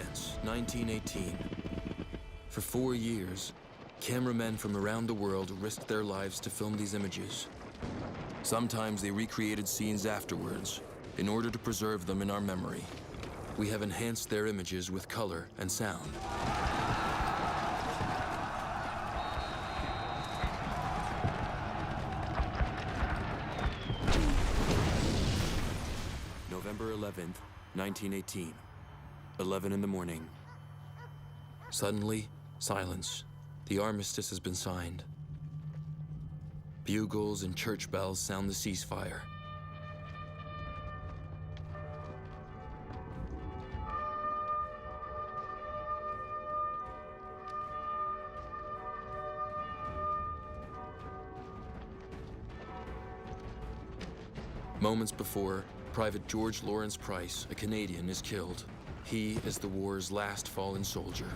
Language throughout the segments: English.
France, 1918. For 4 years, cameramen from around the world risked their lives to film these images. Sometimes they recreated scenes afterwards in order to preserve them in our memory. We have enhanced their images with color and sound. November 11th, 1918, 11 in the morning. Suddenly, silence. The armistice has been signed. Bugles and church bells sound the ceasefire. Moments before, Private George Lawrence Price, a Canadian, is killed. He is the war's last fallen soldier.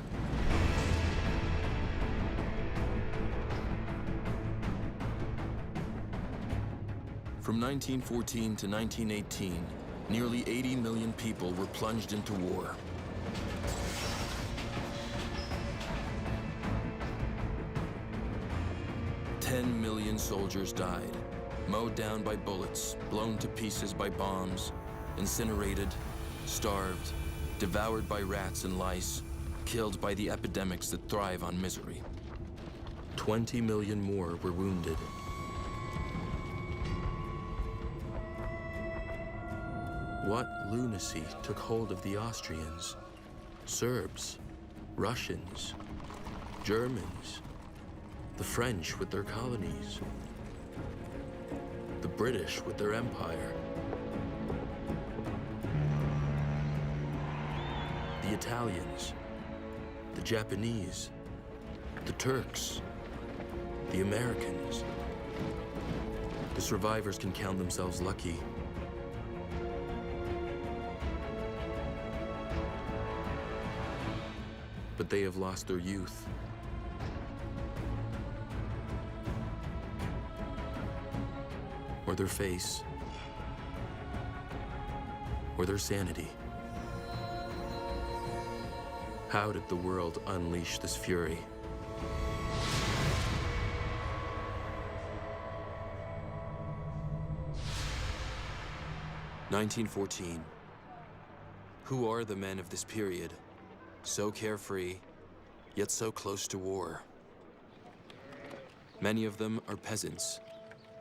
From 1914 to 1918, nearly 80 million people were plunged into war. $10 million soldiers died, mowed down by bullets, blown to pieces by bombs, incinerated, starved, devoured by rats and lice, killed by the epidemics that thrive on misery. 20 million more were wounded. What lunacy took hold of the Austrians, Serbs, Russians, Germans, the French with their colonies, the British with their empire, the Italians, the Japanese, the Turks, the Americans. The survivors can count themselves lucky. But they have lost their youth. Or their face. Or their sanity. How did the world unleash this fury? (1914). Who are the men of this period? So carefree, yet so close to war. Many of them are peasants,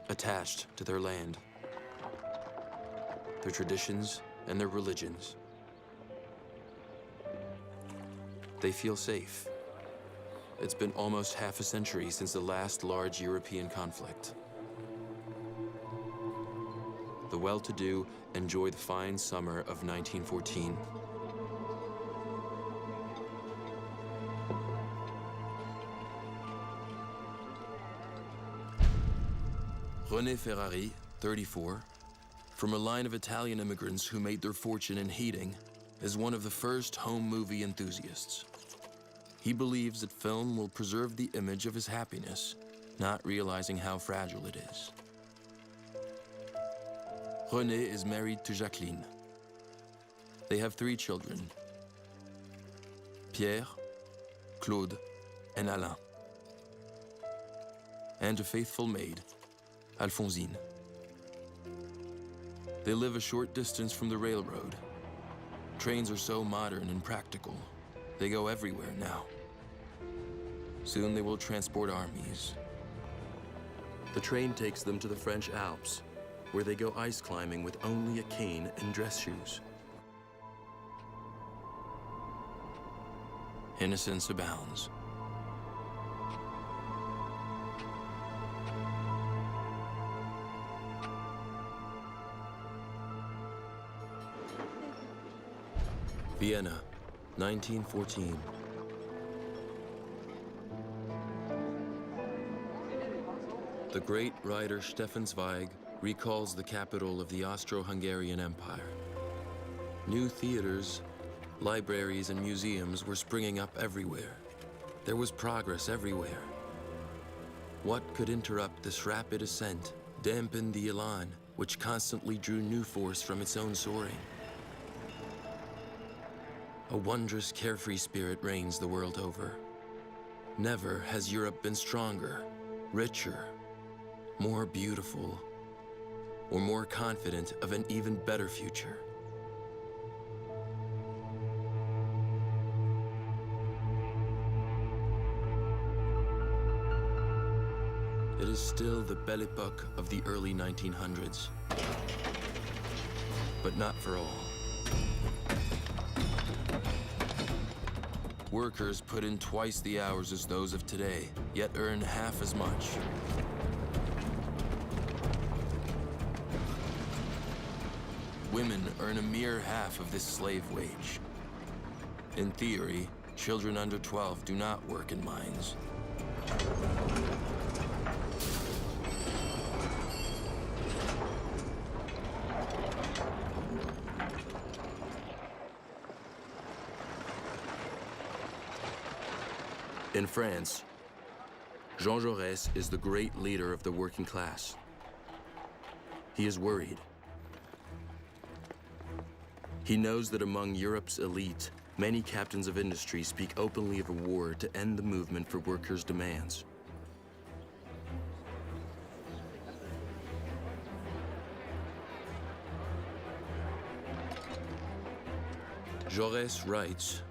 attached to their land, their traditions, and their religions. They feel safe. It's been almost half a century since the last large European conflict. The well-to-do enjoy the fine summer of 1914. René Ferrari, 34, from a line of Italian immigrants who made their fortune in heating, is one of the first home movie enthusiasts. He believes that film will preserve the image of his happiness, not realizing how fragile it is. René is married to Jacqueline. They have 3 children, Pierre, Claude, and Alain, and a faithful maid, Alphonsine. They live a short distance from the railroad. Trains are so modern and practical. They go everywhere now. Soon they will transport armies. The train takes them to the French Alps, where they go ice climbing with only a cane and dress shoes. Innocence abounds. Vienna, 1914. The great writer Stefan Zweig recalls the capital of the Austro-Hungarian Empire. New theaters, libraries, and museums were springing up everywhere. There was progress everywhere. What could interrupt this rapid ascent, dampen the elan, which constantly drew new force from its own soaring? A wondrous, carefree spirit reigns the world over. Never has Europe been stronger, richer, more beautiful, or more confident of an even better future. It is still the Belle Époque of the early 1900s, but not for all. Workers put in twice the hours as those of today, yet earn half as much. Women earn a mere half of this slave wage. In theory, children under 12 do not work in mines. In France, Jean Jaurès is the great leader of the working class. He is worried. He knows that among Europe's elite, many captains of industry speak openly of a war to end the movement for workers' demands. Jaurès writes,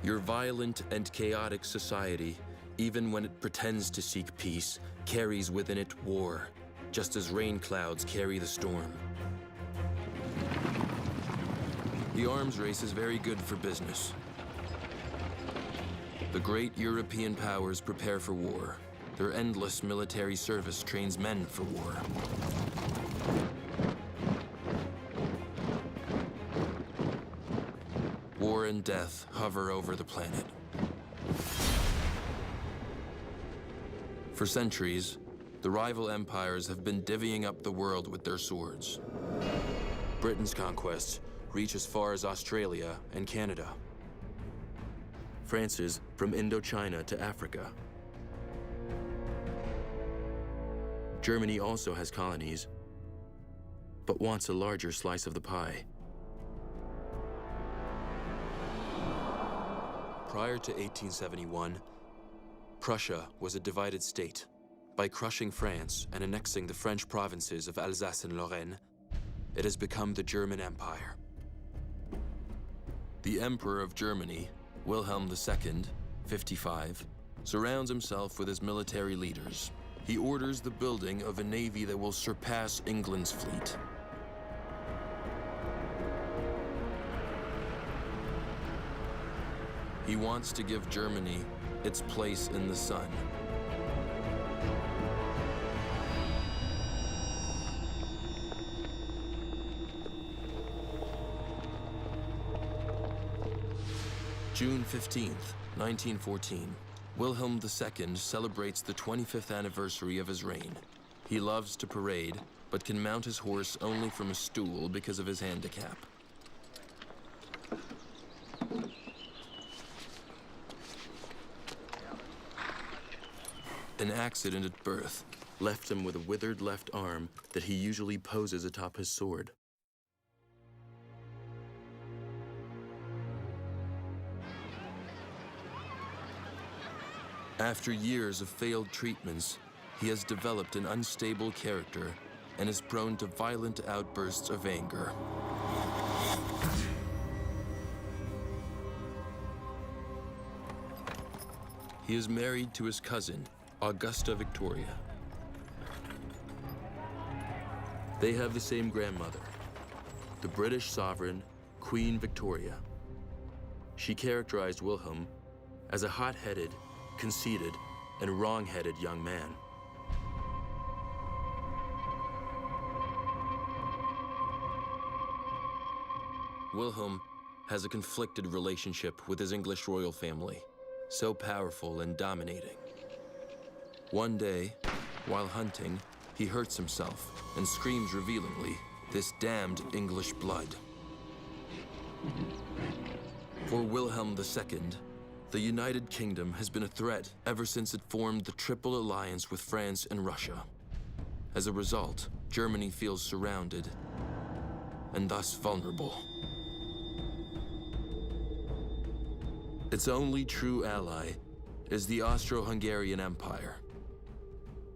"Your violent and chaotic society, even when it pretends to seek peace, carries within it war, just as rain clouds carry the storm." The arms race is very good for business. The great European powers prepare for war. Their endless military service trains men for war. War and death hover over the planet. For centuries, the rival empires have been divvying up the world with their swords. Britain's conquests reach as far as Australia and Canada. France's from Indochina to Africa. Germany also has colonies, but wants a larger slice of the pie. Prior to 1871, Prussia was a divided state. By crushing France and annexing the French provinces of Alsace and Lorraine, it has become the German Empire. The Emperor of Germany, Wilhelm II, 55, surrounds himself with his military leaders. He orders the building of a navy that will surpass England's fleet. He wants to give Germany its place in the sun. June 15th, 1914, Wilhelm II celebrates the 25th anniversary of his reign. He loves to parade, but can mount his horse only from a stool because of his handicap. An accident at birth left him with a withered left arm that he usually poses atop his sword. After years of failed treatments, he has developed an unstable character and is prone to violent outbursts of anger. He is married to his cousin, Augusta Victoria. They have the same grandmother, the British sovereign, Queen Victoria. She characterized Wilhelm as a hot-headed, conceited, and wrong-headed young man. Wilhelm has a conflicted relationship with his English royal family, so powerful and dominating. One day, while hunting, he hurts himself and screams revealingly, "This damned English blood." For Wilhelm II, the United Kingdom has been a threat ever since it formed the Triple Alliance with France and Russia. As a result, Germany feels surrounded and thus vulnerable. Its only true ally is the Austro-Hungarian Empire,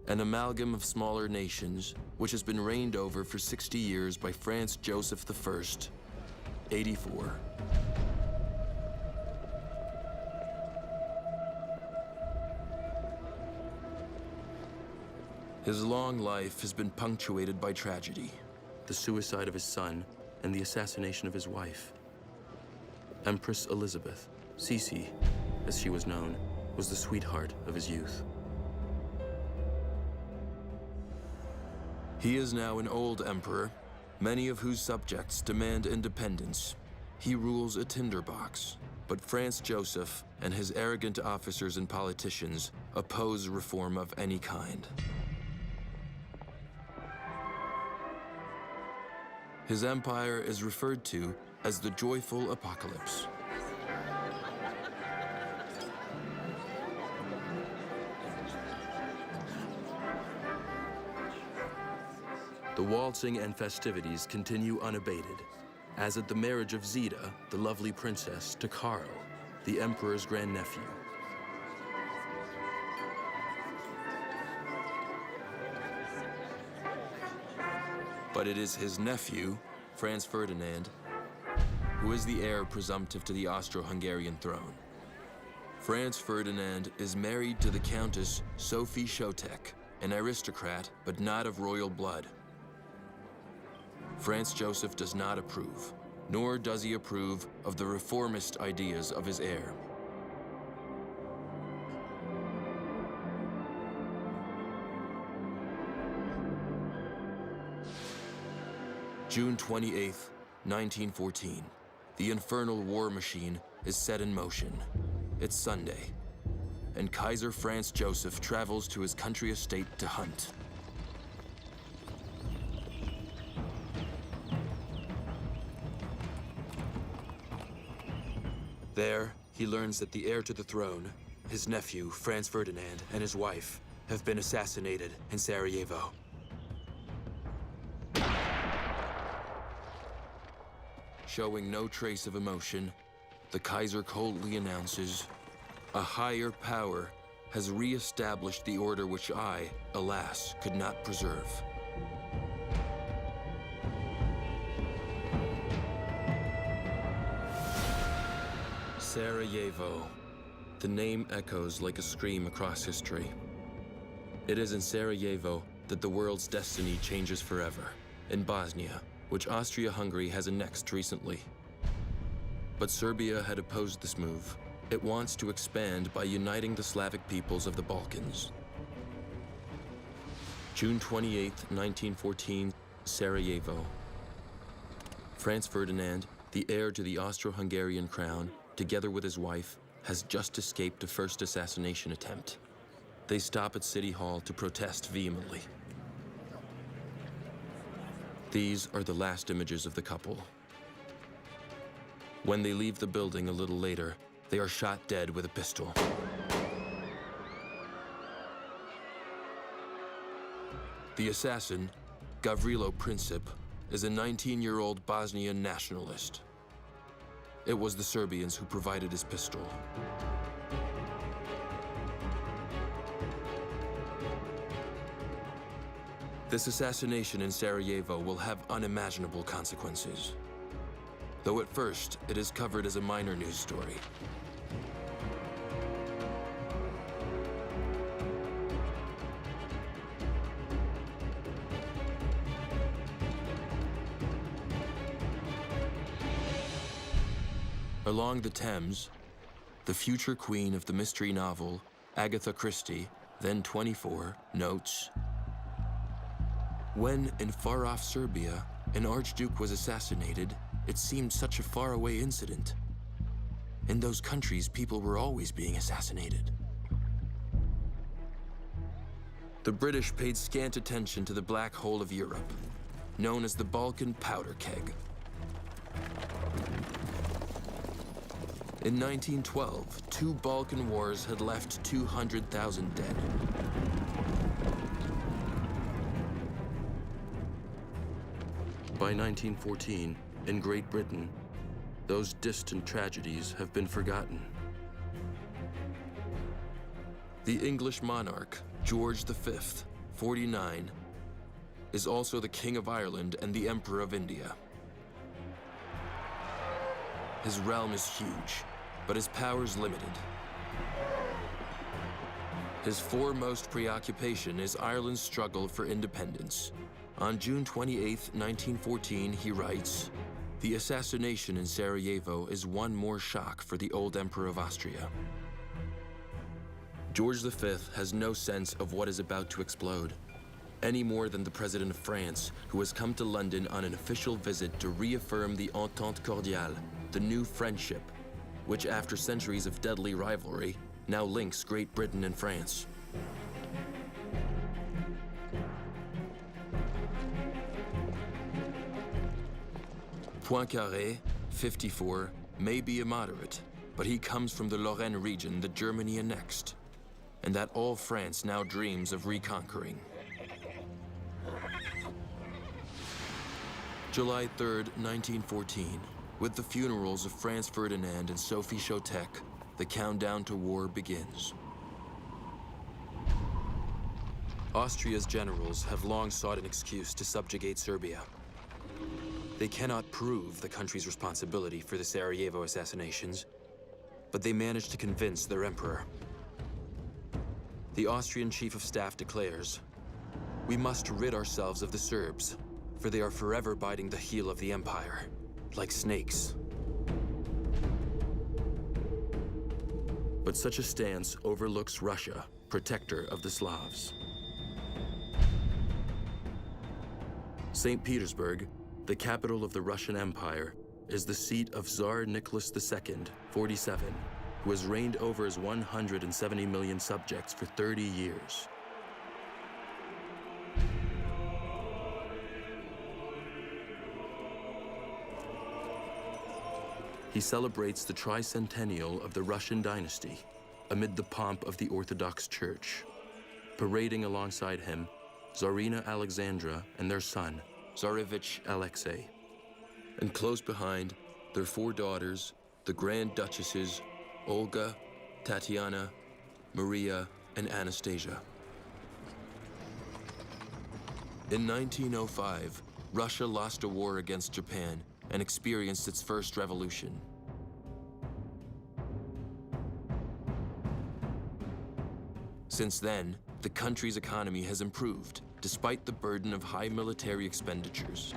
an amalgam of smaller nations which has been reigned over for 60 years by Franz Joseph I, 84. His long life has been punctuated by tragedy, the suicide of his son and the assassination of his wife. Empress Elizabeth, Sisi, as she was known, was the sweetheart of his youth. He is now an old emperor, many of whose subjects demand independence. He rules a tinderbox, but Franz Joseph and his arrogant officers and politicians oppose reform of any kind. His empire is referred to as the Joyful Apocalypse. The waltzing and festivities continue unabated, as at the marriage of Zita, the lovely princess, to Karl, the emperor's grandnephew. But it is his nephew, Franz Ferdinand, who is the heir presumptive to the Austro-Hungarian throne. Franz Ferdinand is married to the Countess Sophie Chotek, an aristocrat but not of royal blood. Franz Joseph does not approve, nor does he approve of the reformist ideas of his heir. June 28, 1914. The infernal war machine is set in motion. It's Sunday, and Kaiser Franz Joseph travels to his country estate to hunt. There, he learns that the heir to the throne, his nephew, Franz Ferdinand, and his wife have been assassinated in Sarajevo. Showing no trace of emotion, the Kaiser coldly announces, "A higher power has re-established the order which I, alas, could not preserve." Sarajevo. The name echoes like a scream across history. It is in Sarajevo that the world's destiny changes forever. In Bosnia, which Austria-Hungary has annexed recently. But Serbia had opposed this move. It wants to expand by uniting the Slavic peoples of the Balkans. June 28, 1914, Sarajevo. Franz Ferdinand, the heir to the Austro-Hungarian crown, together with his wife, has just escaped a first assassination attempt. They stop at City Hall to protest vehemently. These are the last images of the couple. When they leave the building a little later, they are shot dead with a pistol. The assassin, Gavrilo Princip, is a 19-year-old Bosnian nationalist. It was the Serbians who provided his pistol. This assassination in Sarajevo will have unimaginable consequences. Though at first, it is covered as a minor news story. Along the Thames, the future queen of the mystery novel, Agatha Christie, then 24, notes, "When, in far-off Serbia, an archduke was assassinated, it seemed such a far-away incident. In those countries, people were always being assassinated." The British paid scant attention to the black hole of Europe, known as the Balkan Powder Keg. In 1912, 2 Balkan wars had left 200,000 dead. By 1914, in Great Britain, those distant tragedies have been forgotten. The English monarch, George V, 49, is also the King of Ireland and the Emperor of India. His realm is huge, but his powers limited. His foremost preoccupation is Ireland's struggle for independence. On June 28, 1914, he writes, "The assassination in Sarajevo is one more shock for the old Emperor of Austria." George V has no sense of what is about to explode, any more than the President of France, who has come to London on an official visit to reaffirm the Entente Cordiale, the new friendship, which after centuries of deadly rivalry, now links Great Britain and France. Poincaré, 54, may be a moderate, but he comes from the Lorraine region that Germany annexed, and that all France now dreams of reconquering. July 3rd, 1914, with the funerals of Franz Ferdinand and Sophie Chotek, the countdown to war begins. Austria's generals have long sought an excuse to subjugate Serbia. They cannot prove the country's responsibility for the Sarajevo assassinations, but they managed to convince their emperor. The Austrian chief of staff declares, "We must rid ourselves of the Serbs, for they are forever biting the heel of the empire, like snakes." But such a stance overlooks Russia, protector of the Slavs. St. Petersburg, the capital of the Russian Empire, is the seat of Tsar Nicholas II, 47, who has reigned over his 170 million subjects for 30 years. He celebrates the tricentennial of the Russian dynasty amid the pomp of the Orthodox Church. Parading alongside him, Tsarina Alexandra and their son, Tsarevich Alexei. And close behind, their 4 daughters, the Grand Duchesses, Olga, Tatiana, Maria, and Anastasia. In 1905, Russia lost a war against Japan and experienced its first revolution. Since then, the country's economy has improved, despite the burden of high military expenditures.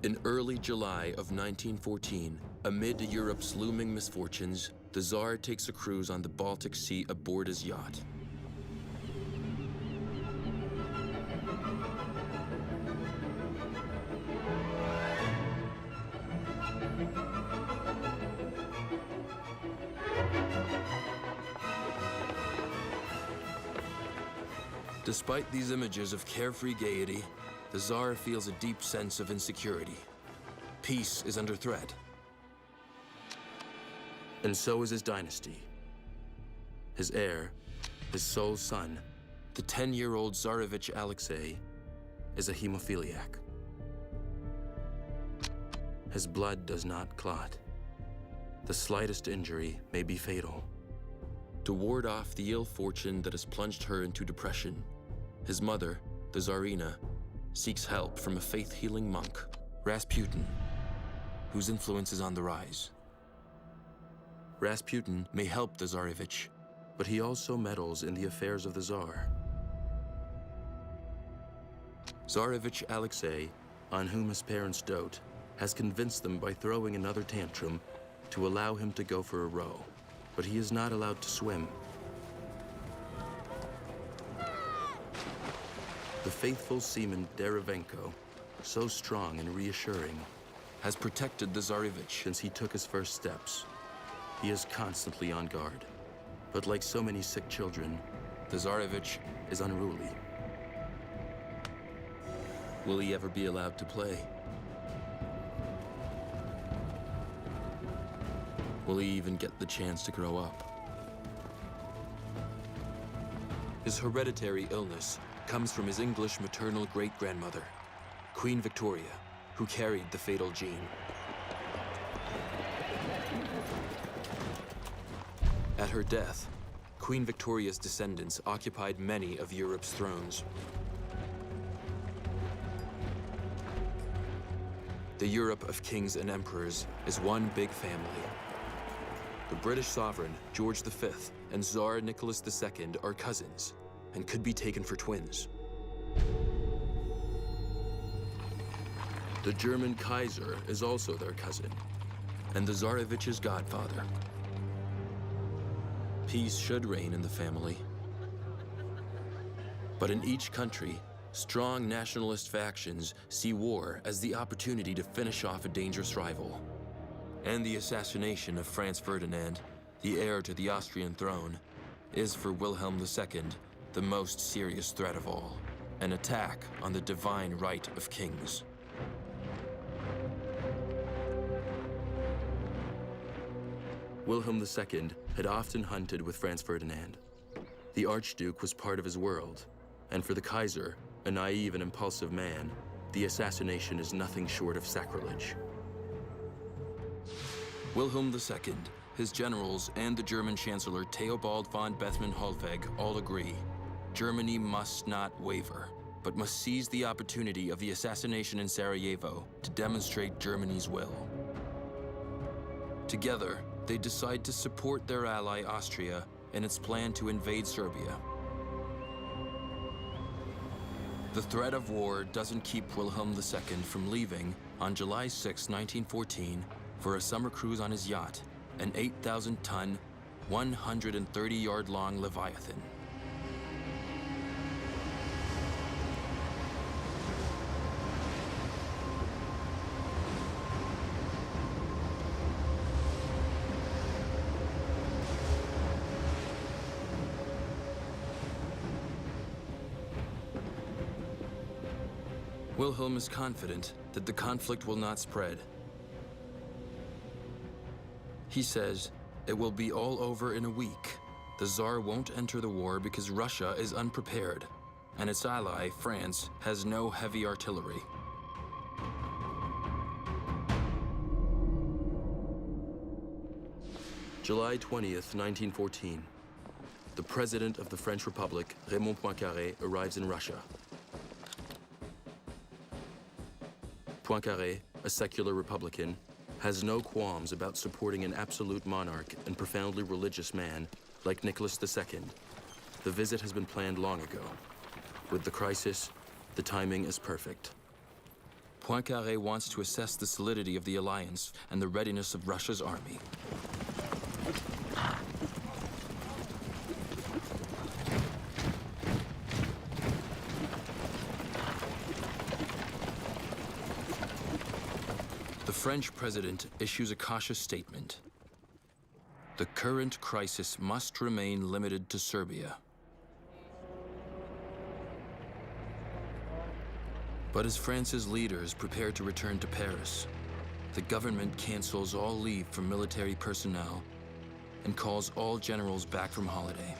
In early July of 1914, amid Europe's looming misfortunes, the Tsar takes a cruise on the Baltic Sea aboard his yacht. Despite these images of carefree gaiety, the Tsar feels a deep sense of insecurity. Peace is under threat. And so is his dynasty. His heir, his sole son, the 10-year-old Tsarevich Alexei, is a hemophiliac. His blood does not clot. The slightest injury may be fatal. To ward off the ill fortune that has plunged her into depression, his mother, the Tsarina, seeks help from a faith-healing monk, Rasputin, whose influence is on the rise. Rasputin may help the Tsarevich, but he also meddles in the affairs of the Tsar. Tsarevich Alexei, on whom his parents dote, has convinced them by throwing another tantrum to allow him to go for a row, but he is not allowed to swim. The faithful seaman Derivenko, so strong and reassuring, has protected the Tsarevich since he took his first steps. He is constantly on guard, but like so many sick children, the Tsarevich is unruly. Will he ever be allowed to play? Will he even get the chance to grow up? His hereditary illness comes from his English maternal great-grandmother, Queen Victoria, who carried the fatal gene. At her death, Queen Victoria's descendants occupied many of Europe's thrones. The Europe of kings and emperors is one big family. The British sovereign, George V, and Tsar Nicholas II are cousins and could be taken for twins. The German Kaiser is also their cousin, and the Tsarevich's godfather. Peace should reign in the family. But in each country, strong nationalist factions see war as the opportunity to finish off a dangerous rival. And the assassination of Franz Ferdinand, the heir to the Austrian throne, is for Wilhelm II the most serious threat of all, an attack on the divine right of kings. Wilhelm II had often hunted with Franz Ferdinand. The Archduke was part of his world, and for the Kaiser, a naive and impulsive man, the assassination is nothing short of sacrilege. Wilhelm II, his generals, and the German Chancellor Theobald von Bethmann-Hollweg all agree Germany must not waver, but must seize the opportunity of the assassination in Sarajevo to demonstrate Germany's will. Together, they decide to support their ally Austria in its plan to invade Serbia. The threat of war doesn't keep Wilhelm II from leaving on July 6, 1914, for a summer cruise on his yacht, an 8,000-ton, 130-yard-long Leviathan. Wilhelm is confident that the conflict will not spread. He says, it will be all over in a week. The Tsar won't enter the war because Russia is unprepared, and its ally, France, has no heavy artillery. July 20th, 1914. The President of the French Republic, Raymond Poincaré, arrives in Russia. Poincaré, a secular Republican, has no qualms about supporting an absolute monarch and profoundly religious man like Nicholas II. The visit has been planned long ago. With the crisis, the timing is perfect. Poincaré wants to assess the solidity of the alliance and the readiness of Russia's army. The French president issues a cautious statement. The current crisis must remain limited to Serbia. But as France's leaders prepare to return to Paris, the government cancels all leave for military personnel and calls all generals back from holiday.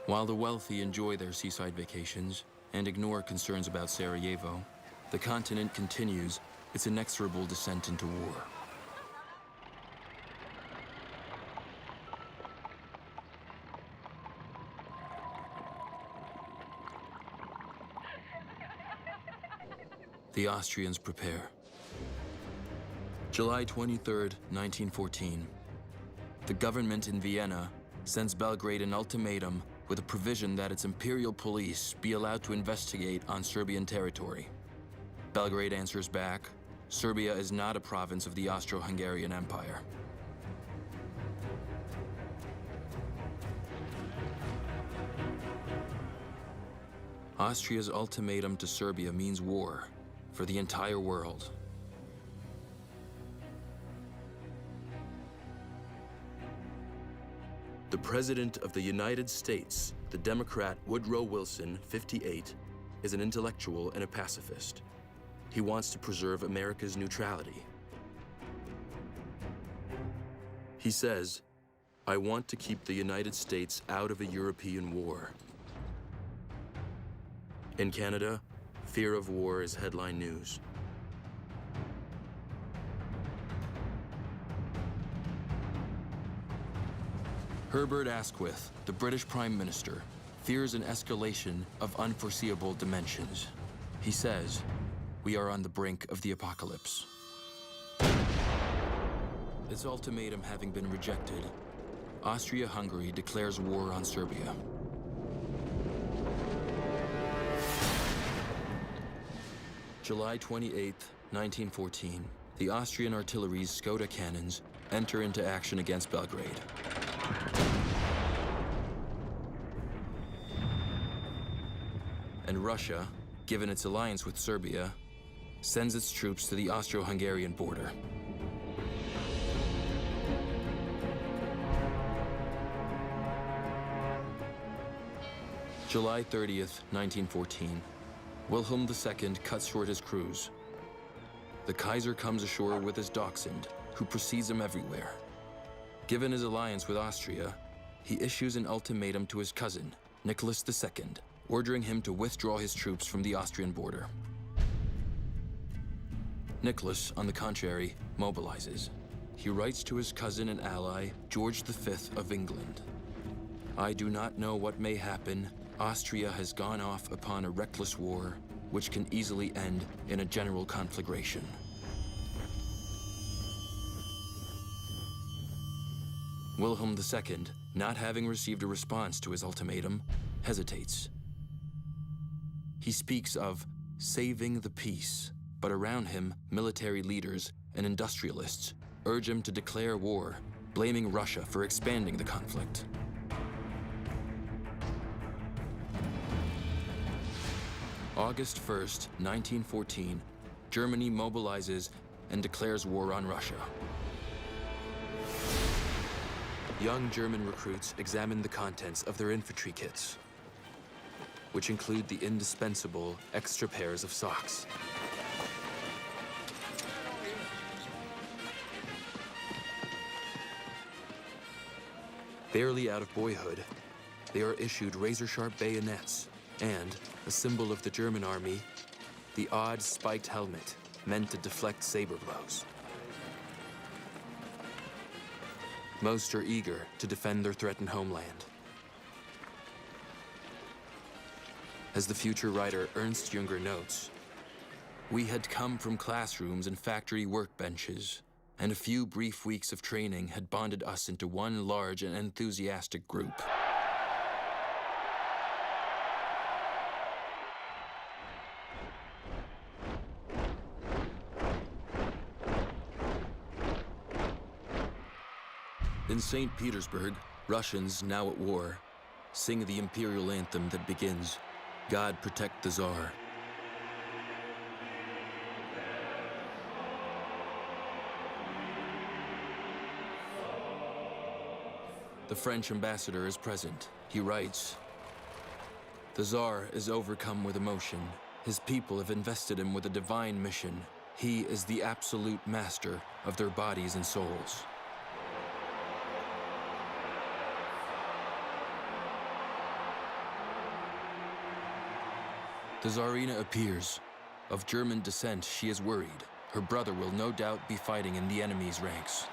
While the wealthy enjoy their seaside vacations and ignore concerns about Sarajevo, the continent continues its inexorable descent into war. The Austrians prepare. July 23rd, 1914. The government in Vienna sends Belgrade an ultimatum with a provision that its imperial police be allowed to investigate on Serbian territory. Belgrade answers back, Serbia is not a province of the Austro-Hungarian Empire. Austria's ultimatum to Serbia means war for the entire world. The President of the United States, the Democrat Woodrow Wilson, 58, is an intellectual and a pacifist. He wants to preserve America's neutrality. He says, I want to keep the United States out of a European war. In Canada, fear of war is headline news. Herbert Asquith, the British Prime Minister, fears an escalation of unforeseeable dimensions. He says, "We are on the brink of the apocalypse." Its ultimatum having been rejected, Austria-Hungary declares war on Serbia. July 28, 1914, the Austrian artillery's Skoda cannons enter into action against Belgrade. And Russia, given its alliance with Serbia, sends its troops to the Austro-Hungarian border. July 30th, 1914, Wilhelm II cuts short his cruise. The Kaiser comes ashore with his dachshund, who precedes him everywhere. Given his alliance with Austria, he issues an ultimatum to his cousin, Nicholas II, ordering him to withdraw his troops from the Austrian border. Nicholas, on the contrary, mobilizes. He writes to his cousin and ally, George V of England. "I do not know what may happen. Austria has gone off upon a reckless war, which can easily end in a general conflagration." Wilhelm II, not having received a response to his ultimatum, hesitates. He speaks of saving the peace, but around him, military leaders and industrialists urge him to declare war, blaming Russia for expanding the conflict. August 1st, 1914, Germany mobilizes and declares war on Russia. Young German recruits examine the contents of their infantry kits, which include the indispensable extra pairs of socks. Barely out of boyhood, they are issued razor-sharp bayonets and, a symbol of the German army, the odd spiked helmet meant to deflect saber blows. Most are eager to defend their threatened homeland. As the future writer Ernst Jünger notes, "We had come from classrooms and factory workbenches, and a few brief weeks of training had bonded us into one large and enthusiastic group." In St. Petersburg, Russians, now at war, sing the imperial anthem that begins, "God protect the Tsar." The French ambassador is present. He writes, "The Tsar is overcome with emotion. His people have invested him with a divine mission. He is the absolute master of their bodies and souls." The Tsarina appears. Of German descent, she is worried. Her brother will no doubt be fighting in the enemy's ranks.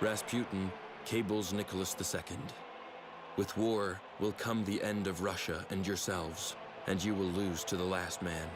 Rasputin cables Nicholas II. "With war will come the end of Russia and yourselves, and you will lose to the last man."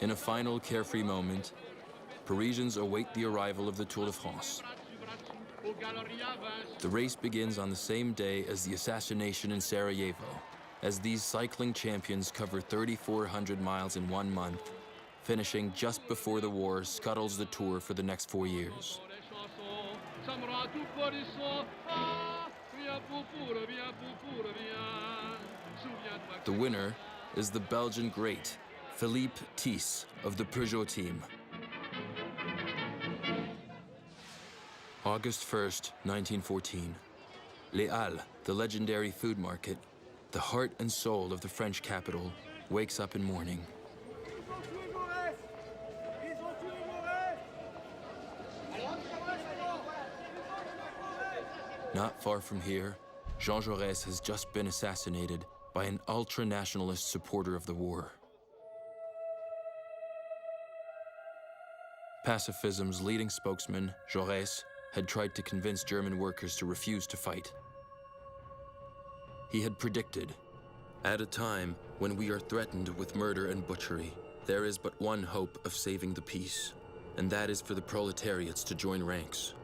In a final carefree moment, Parisians await the arrival of the Tour de France. The race begins on the same day as the assassination in Sarajevo. As these cycling champions cover 3,400 miles in 1 month, finishing just before the war scuttles the tour for the next 4 years. The winner is the Belgian great, Philippe Thys of the Peugeot team. August 1st, 1914. Les Halles, the legendary food market, the heart and soul of the French capital, wakes up in mourning. Not far from here, Jean Jaurès has just been assassinated by an ultra-nationalist supporter of the war. Pacifism's leading spokesman, Jaurès, had tried to convince German workers to refuse to fight. He had predicted, at a time when we are threatened with murder and butchery, there is but one hope of saving the peace, and that is for the proletariats to join ranks.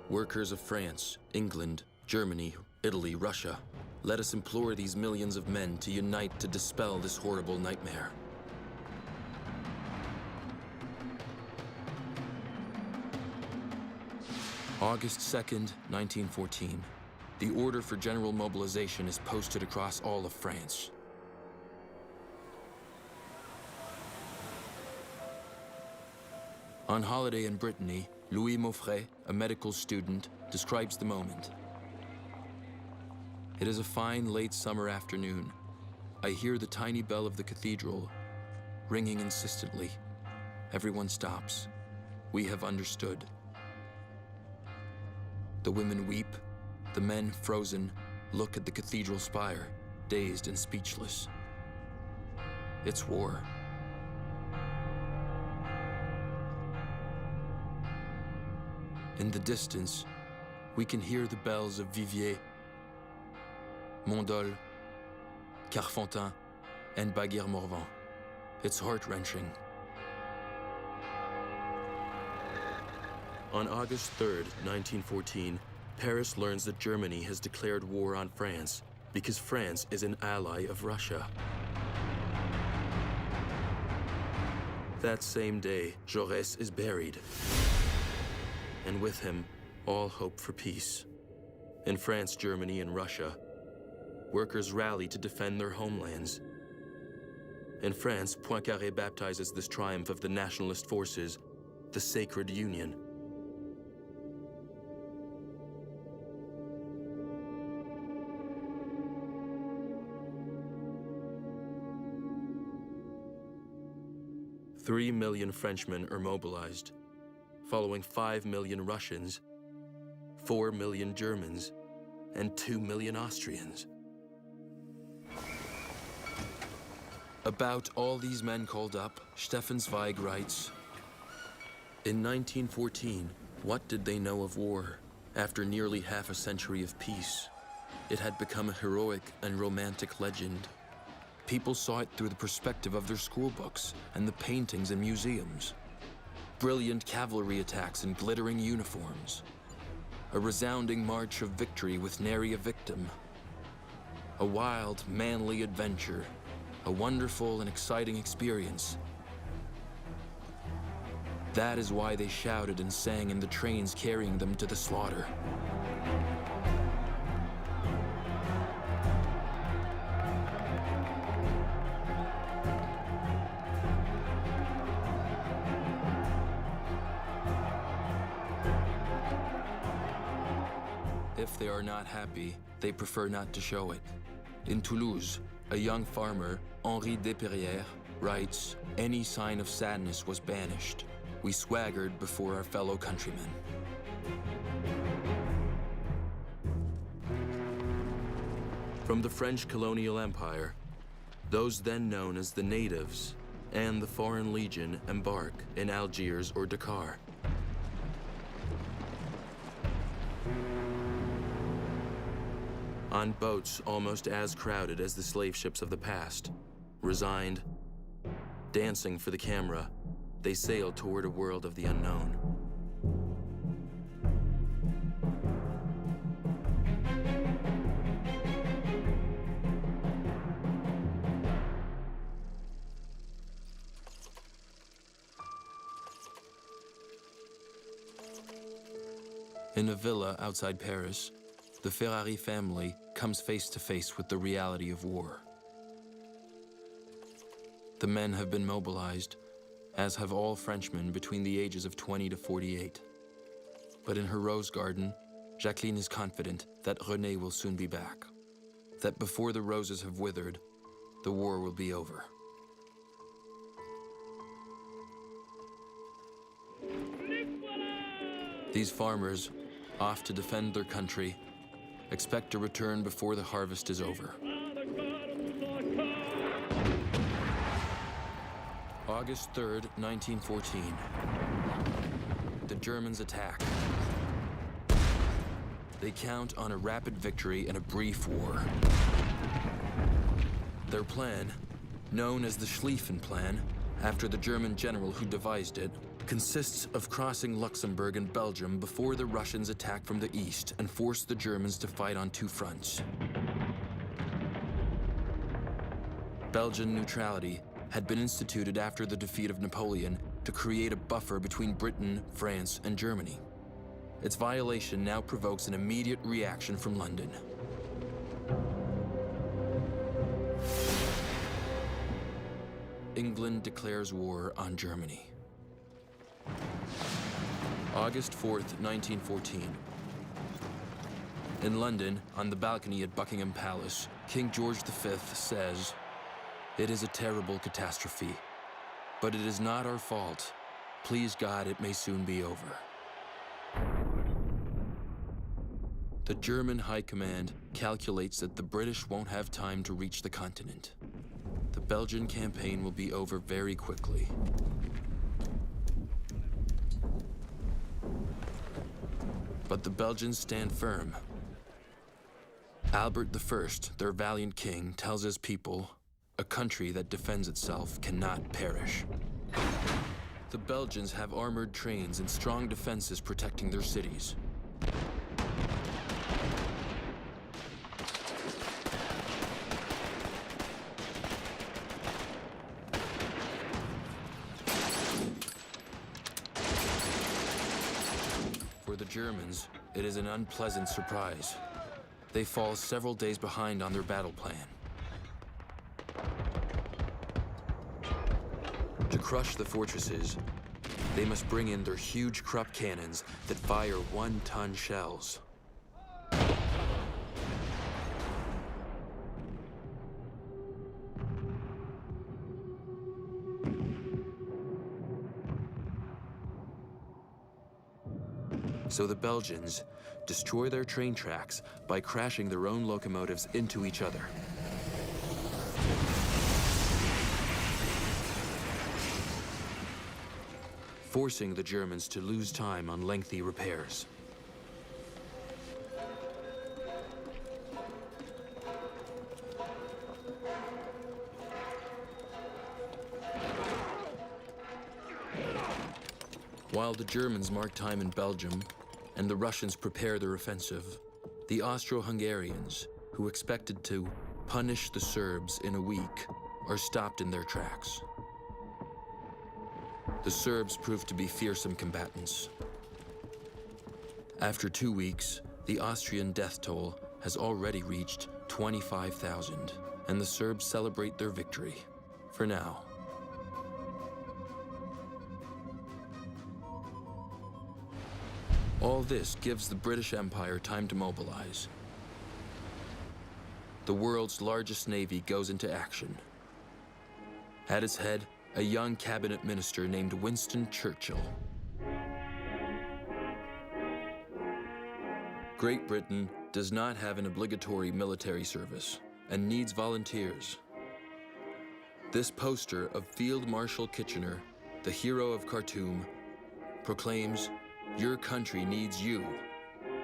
Workers of France, England, Germany, Italy, Russia, let us implore these millions of men to unite to dispel this horrible nightmare. August 2nd, 1914. The order for general mobilization is posted across all of France. On holiday in Brittany, Louis Maufray, a medical student, describes the moment. It is a fine late summer afternoon. I hear the tiny bell of the cathedral ringing insistently. Everyone stops. We have understood. The women weep. The men, frozen, look at the cathedral spire, dazed and speechless. It's war. In the distance, we can hear the bells of Viviers, Mondol, Carfontaine, and Baguères-Morvan. It's heart-wrenching. On August 3rd, 1914, Paris learns that Germany has declared war on France because France is an ally of Russia. That same day, Jaurès is buried, and with him, all hope for peace. In France, Germany, and Russia, workers rally to defend their homelands. In France, Poincaré baptizes this triumph of the nationalist forces, the Sacred Union. Three million Frenchmen are mobilized, following 5 million Russians, 4 million Germans, and 2 million Austrians. About all these men called up, Stefan Zweig writes, in 1914, what did they know of war? After nearly half a century of peace, it had become a heroic and romantic legend. People saw it through the perspective of their school books and the paintings in museums. Brilliant cavalry attacks in glittering uniforms. A resounding march of victory with nary a victim. A wild, manly adventure. A wonderful and exciting experience. That is why they shouted and sang in the trains carrying them to the slaughter. If they are not happy, they prefer not to show it. In Toulouse, a young farmer, Henri Desperrières, writes, any sign of sadness was banished. We swaggered before our fellow countrymen. From the French colonial empire, those then known as the natives and the Foreign Legion embark in Algiers or Dakar. On boats almost as crowded as the slave ships of the past, resigned, dancing for the camera, they sail toward a world of the unknown. In a villa outside Paris, the Ferrari family comes face to face with the reality of war. The men have been mobilized, as have all Frenchmen between the ages of 20 to 48. But in her rose garden, Jacqueline is confident that René will soon be back, that before the roses have withered, the war will be over. These farmers, off to defend their country, expect to return before the harvest is over. August 3rd, 1914. The Germans attack. They count on a rapid victory in a brief war. Their plan, known as the Schlieffen Plan, after the German general who devised it, consists of crossing Luxembourg and Belgium before the Russians attack from the east and force the Germans to fight on two fronts. Belgian neutrality had been instituted after the defeat of Napoleon to create a buffer between Britain, France, and Germany. Its violation now provokes an immediate reaction from London. England declares war on Germany. August 4th, 1914. In London, on the balcony at Buckingham Palace, King George V says, "It is a terrible catastrophe, but it is not our fault. Please God, it may soon be over." The German High Command calculates that the British won't have time to reach the continent. The Belgian campaign will be over very quickly. But the Belgians stand firm. Albert I, their valiant king, tells his people, "A country that defends itself cannot perish." The Belgians have armored trains and strong defenses protecting their cities. For the Germans, it is an unpleasant surprise. They fall several days behind on their battle plan. To crush the fortresses, they must bring in their huge Krupp cannons that fire 1-ton shells. So the Belgians destroy their train tracks by crashing their own locomotives into each other. Forcing the Germans to lose time on lengthy repairs. While the Germans mark time in Belgium and the Russians prepare their offensive, the Austro-Hungarians, who expected to punish the Serbs in a week, are stopped in their tracks. The Serbs proved to be fearsome combatants. After 2 weeks, the Austrian death toll has already reached 25,000, and the Serbs celebrate their victory, for now. All this gives the British Empire time to mobilize. The world's largest navy goes into action. At its head, a young cabinet minister named Winston Churchill. Great Britain does not have an obligatory military service and needs volunteers. This poster of Field Marshal Kitchener, the hero of Khartoum, proclaims, "Your country needs you,"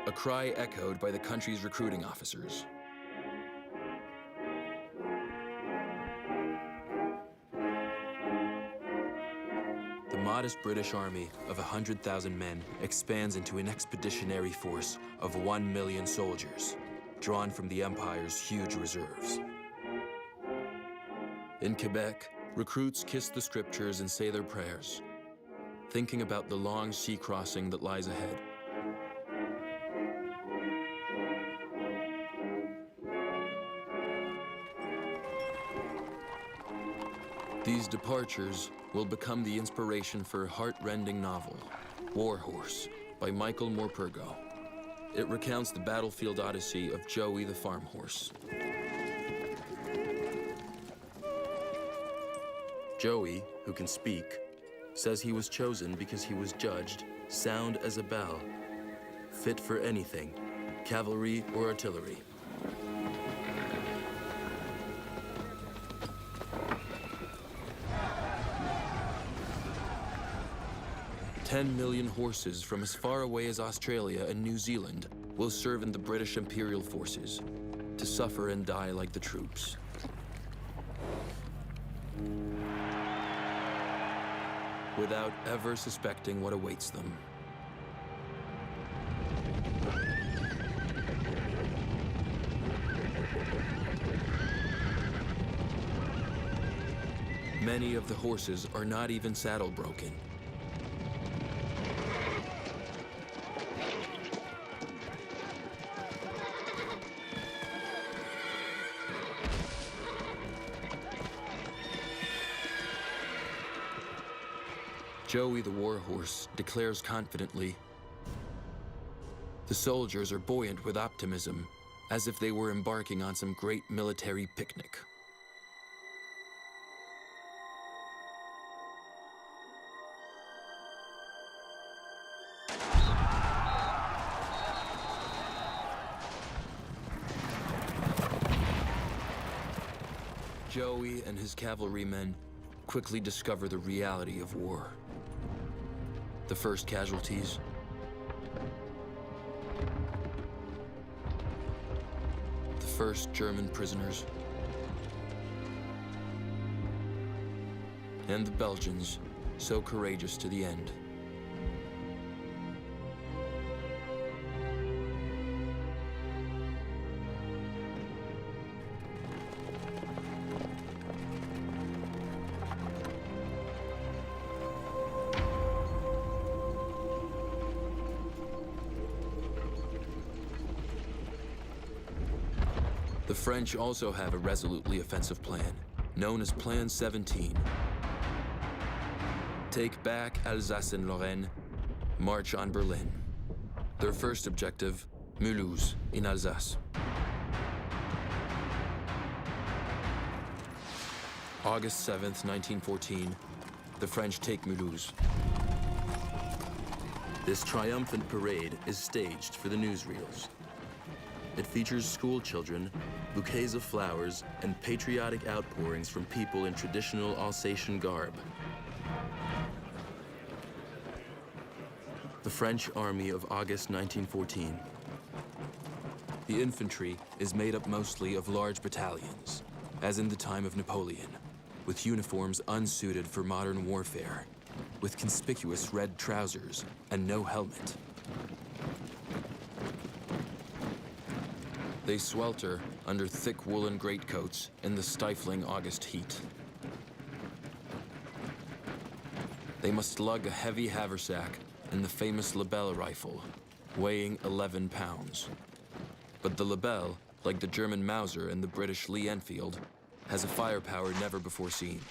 a cry echoed by the country's recruiting officers. The modest British army of 100,000 men expands into an expeditionary force of 1 million soldiers, drawn from the Empire's huge reserves. In Quebec, recruits kiss the scriptures and say their prayers, thinking about the long sea crossing that lies ahead. These departures will become the inspiration for a heart-rending novel, War Horse, by Michael Morpurgo. It recounts the battlefield odyssey of Joey the farm horse. Joey, who can speak, says he was chosen because he was judged sound as a bell, fit for anything, cavalry or artillery. "10 million horses from as far away as Australia and New Zealand will serve in the British Imperial forces, to suffer and die like the troops. Without ever suspecting what awaits them." Many of the horses are not even saddle broken. Joey the warhorse declares confidently, "The soldiers are buoyant with optimism, as if they were embarking on some great military picnic." Joey and his cavalrymen quickly discover the reality of war. The first casualties, the first German prisoners, and the Belgians, so courageous to the end. The French also have a resolutely offensive plan, known as Plan 17. Take back Alsace and Lorraine, march on Berlin. Their first objective, Mulhouse in Alsace. August 7th, 1914, the French take Mulhouse. This triumphant parade is staged for the newsreels. It features school children, bouquets of flowers, and patriotic outpourings from people in traditional Alsatian garb. The French Army of August 1914. The infantry is made up mostly of large battalions, as in the time of Napoleon, with uniforms unsuited for modern warfare, with conspicuous red trousers and no helmet. They swelter under thick woolen greatcoats in the stifling August heat. They must lug a heavy haversack and the famous Lebel rifle, weighing 11 pounds. But the Lebel, like the German Mauser and the British Lee Enfield, has a firepower never before seen.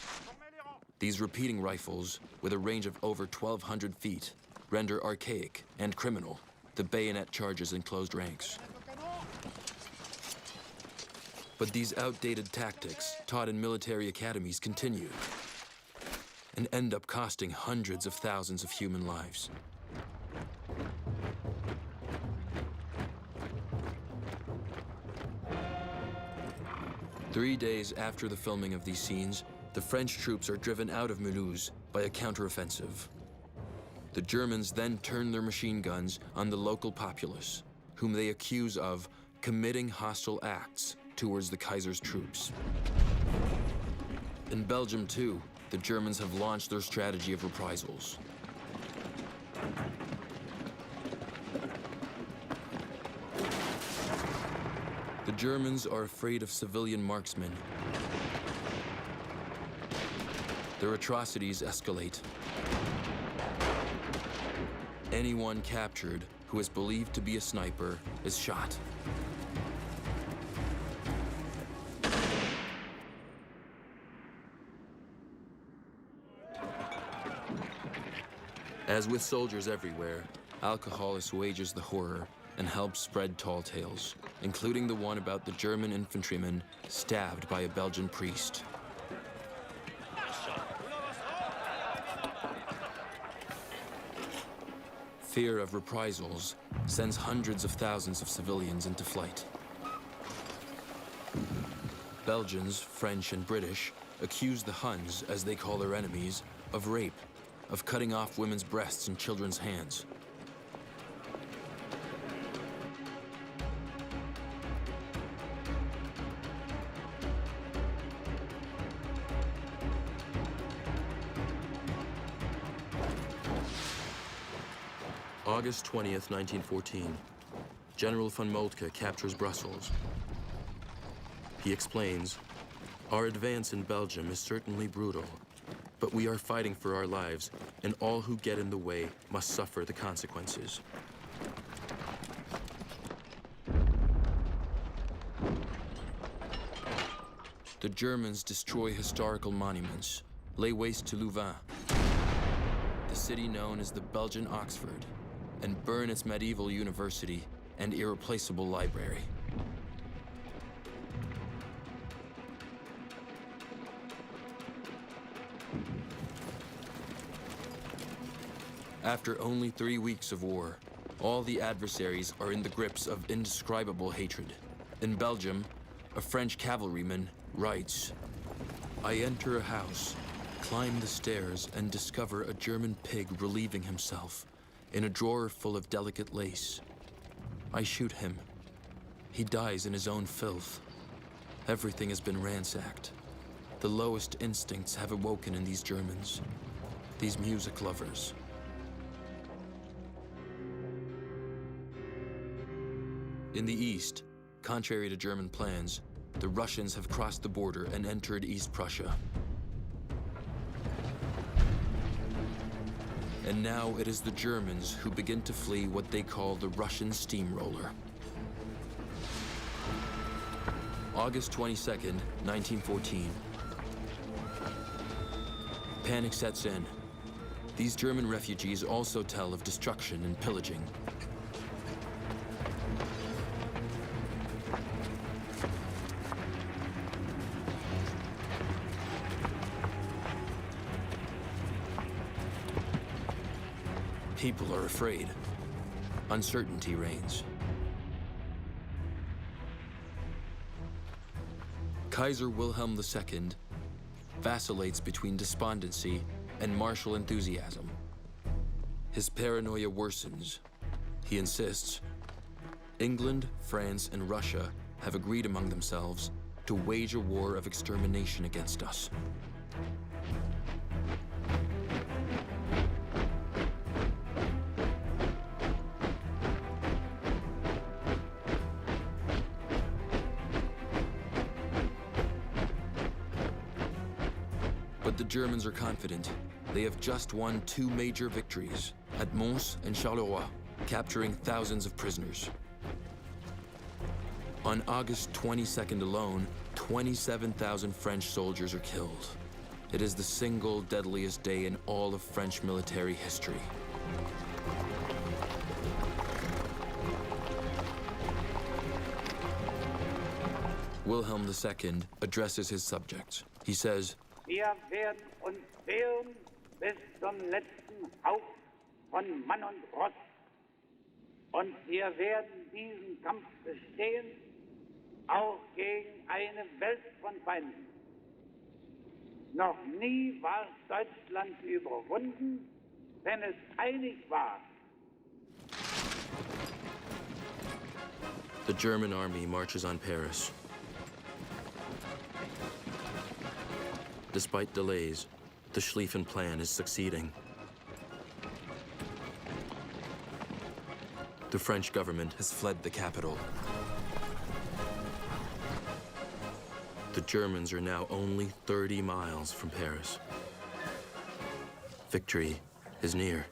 These repeating rifles, with a range of over 1,200 feet, render archaic and criminal the bayonet charges in closed ranks. But these outdated tactics, taught in military academies, continue and end up costing hundreds of thousands of human lives. Three days after the filming of these scenes, the French troops are driven out of Mulhouse by a counteroffensive. The Germans then turn their machine guns on the local populace, whom they accuse of committing hostile acts towards the Kaiser's troops. In Belgium, too, the Germans have launched their strategy of reprisals. The Germans are afraid of civilian marksmen. Their atrocities escalate. Anyone captured who is believed to be a sniper is shot. As with soldiers everywhere, alcohol assuages the horror and helps spread tall tales, including the one about the German infantryman stabbed by a Belgian priest. Fear of reprisals sends hundreds of thousands of civilians into flight. Belgians, French, and British accuse the Huns, as they call their enemies, of rape, of cutting off women's breasts and children's hands. August 20th, 1914. General von Moltke captures Brussels. He explains, "Our advance in Belgium is certainly brutal, but we are fighting for our lives, and all who get in the way must suffer the consequences." The Germans destroy historical monuments, lay waste to Louvain, the city known as the Belgian Oxford, and burn its medieval university and irreplaceable library. After only 3 weeks of war, all the adversaries are in the grips of indescribable hatred. In Belgium, a French cavalryman writes, "I enter a house, climb the stairs, and discover a German pig relieving himself in a drawer full of delicate lace. I shoot him. He dies in his own filth. Everything has been ransacked. The lowest instincts have awoken in these Germans, these music lovers." In the east, contrary to German plans, the Russians have crossed the border and entered East Prussia. And now it is the Germans who begin to flee what they call the Russian steamroller. August 22nd, 1914. Panic sets in. These German refugees also tell of destruction and pillaging. People are afraid. Uncertainty reigns. Kaiser Wilhelm II vacillates between despondency and martial enthusiasm. His paranoia worsens. He insists, England, France, and Russia have agreed among themselves to wage a war of extermination against us. But the Germans are confident. They have just won 2 major victories at Mons and Charleroi, capturing thousands of prisoners. On August 22nd alone, 27,000 French soldiers are killed. It is the single deadliest day in all of French military history. Wilhelm II addresses his subjects. He says, "Wir werden uns wehren bis zum letzten Hauch von Mann und Ross. Und wir werden diesen Kampf bestehen, auch gegen eine Welt von Feinden. Noch nie war Deutschland überwunden, wenn es einig war." The German army marches on Paris. Despite delays, the Schlieffen Plan is succeeding. The French government has fled the capital. The Germans are now only 30 miles from Paris. Victory is near.